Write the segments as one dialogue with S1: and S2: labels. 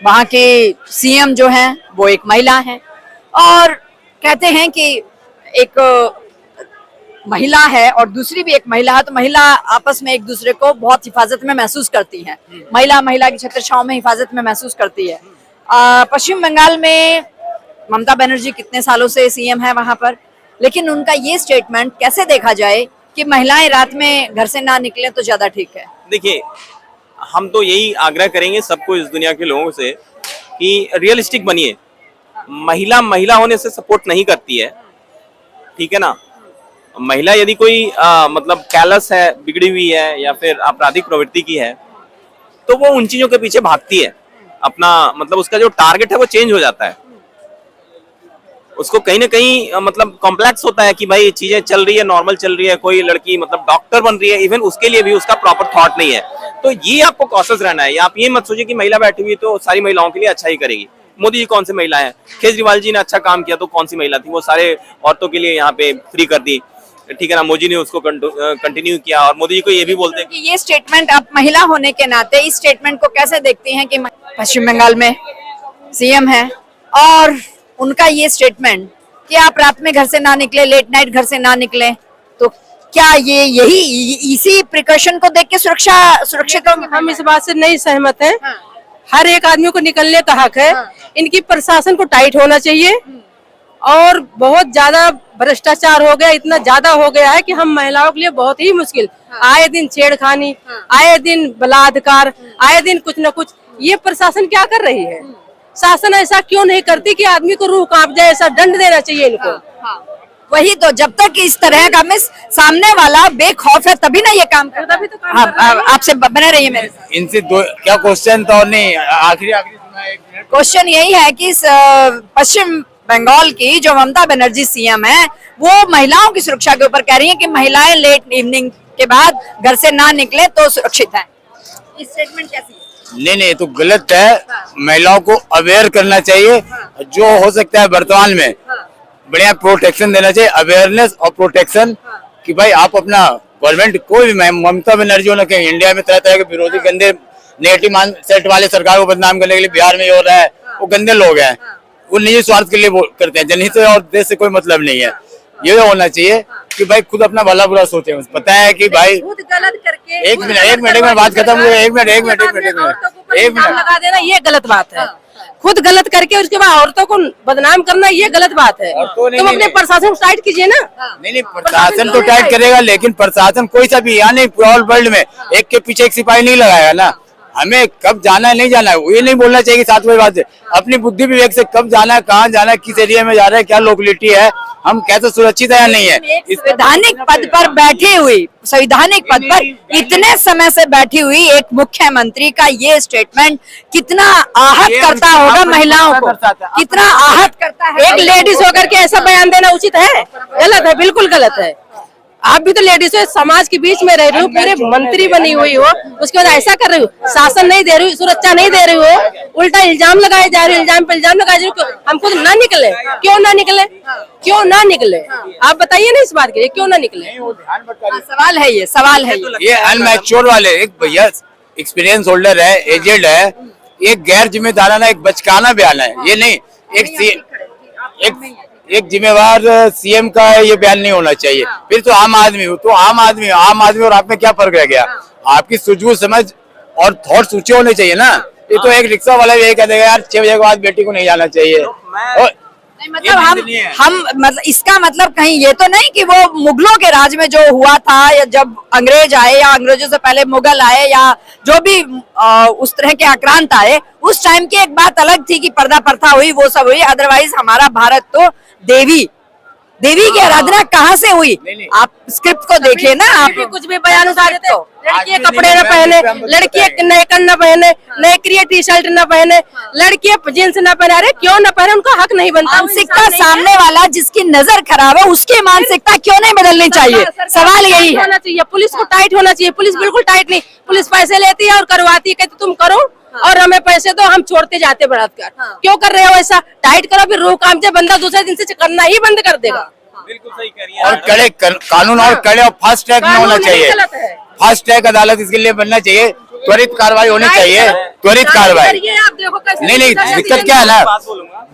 S1: वहाँ के सीएम जो हैं वो एक महिला हैं और कहते हैं कि एक महिला है और दूसरी भी एक महिला है, तो महिला आपस में एक दूसरे को बहुत हिफाजत में महसूस करती हैं। महिला महिला की छत्र छांव में हिफाजत में महसूस करती है। पश्चिम बंगाल में ममता बनर्जी कितने सालों से सीएम है वहां पर, लेकिन उनका ये स्टेटमेंट कैसे देखा जाए कि महिलाएं रात में घर से ना निकलें तो ज्यादा ठीक है?
S2: देखिए, हम तो यही आग्रह करेंगे सबको, इस दुनिया के लोगों से, कि रियलिस्टिक बनिए। महिला महिला होने से सपोर्ट नहीं करती है, ठीक है ना। महिला यदि कोई मतलब कैलस है, बिगड़ी हुई है या फिर आपराधिक प्रवृत्ति की है, तो वो उन चीजों के पीछे भागती है। अपना मतलब उसका जो टारगेट है वो चेंज हो जाता है। उसको कहीं ना कहीं मतलब कॉम्प्लेक्स होता है कि भाई चीजें चल रही है, नॉर्मल चल रही है, कोई लड़की मतलब डॉक्टर बन रही है, इवन उसके लिए भी उसका प्रॉपर थॉट नहीं है। तो ये आपको कॉशियस रहना है। आप ये मत सोचिए कि महिला बैठी हुई तो सारी महिलाओं के लिए अच्छा ही करेगी। मोदी जी कौन सी महिला है? केजरीवाल जी ने अच्छा काम किया तो कौन सी महिला थी? वो सारे औरतों के लिए यहाँ पे फ्री कर दी, ठीक है ना। मोदी ने उसको कंटिन्यू किया और मोदी जी को ये भी बोलते हैं
S1: कि ये स्टेटमेंट आप महिला होने के नाते इस स्टेटमेंट को कैसे देखती हैं कि पश्चिम बंगाल में सीएम है और उनका ये स्टेटमेंट कि आप रात में घर से ना निकले, लेट नाइट घर से ना निकले, तो क्या ये यही इसी प्रिकॉशन को देख के सुरक्षित होंगे?
S3: हम इस बात से नहीं सहमत हैं। हर एक आदमी को निकलने का हक है। इनकी प्रशासन को टाइट होना चाहिए और बहुत ज्यादा भ्रष्टाचार हो गया, इतना ज्यादा हो गया है कि हम महिलाओं के लिए बहुत ही मुश्किल। आए दिन छेड़खानी, आए दिन बलात्कार, आए दिन कुछ न कुछ। ये प्रशासन क्या कर रही है? शासन ऐसा क्यों नहीं करती कि आदमी को रूह कांप जाए? ऐसा दंड देना चाहिए इनको।
S1: वही तो, जब तक इस तरह का मिस सामने वाला बेखौफ है तभी ना ये काम करता है। हाँ, आपसे बने रहिए मेरे साथ।
S4: इनसे दो क्या क्वेश्चन था? नहीं, आखिरी
S1: क्वेश्चन यही है कि पश्चिम बंगाल की जो ममता बनर्जी सीएम है वो महिलाओं की सुरक्षा के ऊपर कह रही है कि महिलाएं लेट इवनिंग के बाद घर से ना निकले तो सुरक्षित है। इस स्टेटमेंट कैसी है?
S4: नहीं, तो गलत है। महिलाओं को अवेयर करना चाहिए। जो हो सकता है वर्तमान में बढ़िया प्रोटेक्शन देना चाहिए, अवेयरनेस और प्रोटेक्शन, कि भाई आप अपना गवर्नमेंट कोई भी, ममता बनर्जी होना कहीं इंडिया में तरह तरह के विरोधी गंदे नेगेटिव माइंडसेट वाले सरकार को बदनाम करने के लिए बिहार में हो रहा है, वो गंदे लोग हैं। वो निजी स्वार्थ के लिए करते हैं, जनहित से और देश से कोई मतलब नहीं है। ये होना चाहिए कि भाई खुद अपना भला बुरा सोचे। पता है कि भाई
S3: खुद गलत करके
S4: एक मिनट में बात खत्म हो गई। एक मिनट
S3: लगा देना ये गलत बात है। खुद गलत करके उसके बाद औरतों को बदनाम करना ये गलत बात है। तुम अपने प्रशासन को टाइट कीजिए ना।
S4: नहीं, प्रशासन तो टाइट करेगा, लेकिन प्रशासन कोई सा भी, यानी ऑल वर्ल्ड में एक के पीछे एक सिपाही नहीं लगाएगा ना। हमें कब जाना है नहीं जाना है ये नहीं बोलना चाहिए कि 7 बजे बाद से अपनी बुद्धि विवेक से कब जाना है, कहाँ जाना है, किस एरिया में जा रहा है, क्या लोकेलिटी है, हम कैसे सुरक्षित है या नहीं है।
S1: संवैधानिक पद पर बैठी हुई, संवैधानिक पद पर इतने समय से बैठी हुई एक मुख्यमंत्री का ये स्टेटमेंट कितना आहत करता होगा महिलाओं को, कितना आहत करता है।
S3: एक लेडीज होकर के ऐसा बयान देना उचित है? गलत है, बिल्कुल गलत है। आप भी तो लेडीज हो, समाज के बीच में रह रही हो, पूरे मंत्री बनी हुई हो, उसके बाद ऐसा कर रही हो, शासन नहीं दे रही हो, सुरक्षा नहीं दे रही हो, उल्टा इल्जाम लगाए जा रहे हो, इल्जाम पे इल्जाम लगाए जा रहे हो। हम खुद ना निकले, क्यों ना निकले? क्यों ना निकले? आप बताइए ना इस बात के लिए, क्यों ना निकले?
S1: सवाल है ये, सवाल है
S4: ये अनमैच्योर वाले। एक भैया एक्सपीरियंस होल्डर है, एजेड है, एक गैर जिम्मेदाराना, एक बचकाना बयान है ये। नहीं, एक जिम्मेवार सीएम का ये बयान नहीं होना चाहिए। फिर तो आम आदमी हो, तो आम आदमी और आप में क्या फर्क रह गया? आपकी सूझबूझ समझ और थॉट्स ऊंचे होने चाहिए ना। ये तो एक रिक्शा वाला भी यही कह देगा यार 6 बजे के बाद बेटी को नहीं जाना चाहिए।
S1: नहीं, मतलब हम मतलब इसका मतलब कहीं ये तो नहीं कि वो मुगलों के राज में जो हुआ था, या जब अंग्रेज आए या अंग्रेजों से पहले मुगल आए या जो भी उस तरह के आक्रांत आए, उस टाइम की एक बात अलग थी कि पर्दा प्रथा हुई, वो सब हुई। अदरवाइज हमारा भारत तो देवी की आराधना कहाँ से हुई? आप स्क्रिप्ट को देखिए ना। आप
S3: कुछ भी बयान उठा देते हो। लड़कियां कपड़े न पहने, लड़कियां नेकर न पहने, नेकरिया टी शर्ट न पहने, लड़कियां जींस न पहने। अरे क्यों न पहने? उनका हक नहीं बनता।
S1: मानसिकता सामने वाला जिसकी नजर खराब है उसकी मानसिकता क्यों नहीं बदलनी चाहिए? सवाल यही है।
S3: होना चाहिए, पुलिस को टाइट होना चाहिए। पुलिस बिल्कुल टाइट नहीं, पुलिस पैसे लेती है और करवाती है, कहती तुम करो और हमें पैसे दो, हम छोड़ते जाते बलात्कार। क्यों कर रहे हो ऐसा? टाइट करो, फिर रूह काम से बंदा दूसरे दिन से करना ही बंद कर देगा।
S2: बिल्कुल सही कह रही है।
S4: और कड़े कानून और कड़े और फास्ट ट्रैक में होना चाहिए। फास्ट ट्रैक अदालत इसके लिए बनना चाहिए त्वरित कार्रवाई होनी चाहिए, त्वरित कार्रवाई।
S3: आप देखो कैसे
S4: नहीं दिक्कत क्या है ना,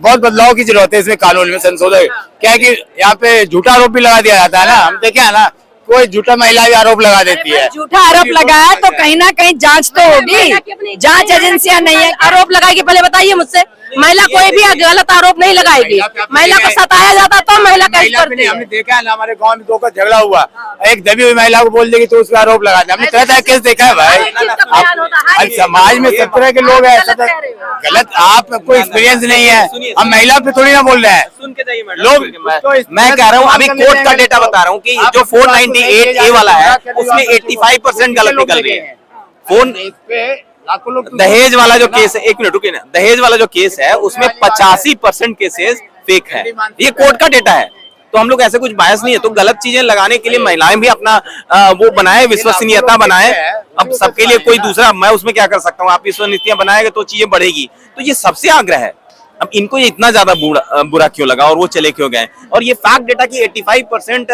S4: बहुत बदलाव की जरूरत है इसमें, कानून में संशोधन। क्या है कि यहाँ पे झूठा आरोप भी लगा दिया जाता है ना, हम देखे है ना, कोई झूठा महिला भी आरोप लगा देती है।
S1: झूठा आरोप लगाया तो कहीं ना कहीं जांच तो होगी, जांच एजेंसियां नहीं है।
S3: आरोप लगाएगी, पहले बताइए मुझसे। महिला कोई भी गलत आरोप नहीं लगाएगी, महिला को सताया जाता तो महिला कैसे करती है।
S4: हमने देखा है ना, हमारे गांव में दो का झगड़ा हुआ, एक दबी हुई महिला को बोल देगी तो उस पर आरोप लगा दिया। हमने तरह तरह केस देखा है भाई। अब समाज में सब तरह के लोग हैं, गलत, आप कोई एक्सपीरियंस नहीं है, हम महिला पे थोड़ी ना बोल रहे हैं।
S2: सुन के जाइए मैडम,
S4: लोग
S2: मैं कह रहा हूँ अभी कोर्ट का डेटा बता रहा हूँ कि जो 498A वाला है उसमें 85% गलत निकल रही है। फोन
S4: लाखों लोग
S2: दहेज वाला जो केस है, एक मिनट रुकिए ना, दहेज वाला जो केस है उसमें 85% केसेस फेक है, ये कोर्ट का डेटा है। तो हम लोग ऐसे कुछ बायस नहीं है, तो गलत चीजें लगाने के लिए महिलाएं भी अपना वो बनाए, विश्वसनीयता बनाए। अब सबके लिए कोई दूसरा, मैं उसमें क्या कर सकता हूँ, आप विश्वसनीयता बनाएंगे तो चीजें बढ़ेगी। तो ये सबसे आग्रह है। अब इनको ये इतना ज्यादा बुरा क्यों लगा और वो चले क्यों गए? और ये फैक्ट डेटा की 85%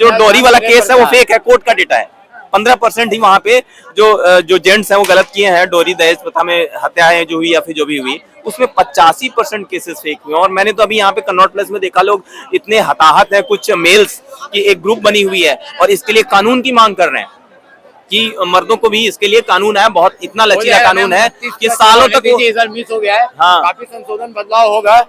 S2: जो डोरी वाला केस है वो फेक है, कोर्ट का डेटा है। 15% ही वहां पे जो जेंट्स हैं वो गलत किए हैं, डोरी दहेज प्रथा में हत्याएं जो हुई या फिर जो भी हुई, उसमें 85% केसेस फेक हुए। और मैंने तो अभी यहाँ पे कन्नौट प्लेस में देखा, लोग इतने हताहत हैं, कुछ मेल्स की एक ग्रुप बनी हुई है और इसके लिए कानून की मांग कर रहे हैं कि मर्दों को भी इसके लिए कानून है, बहुत इतना लचीला कानून है कि सालों तक
S4: मिस हो गया है।
S2: हाँ।
S4: काफी संशोधन बदलाव होगा।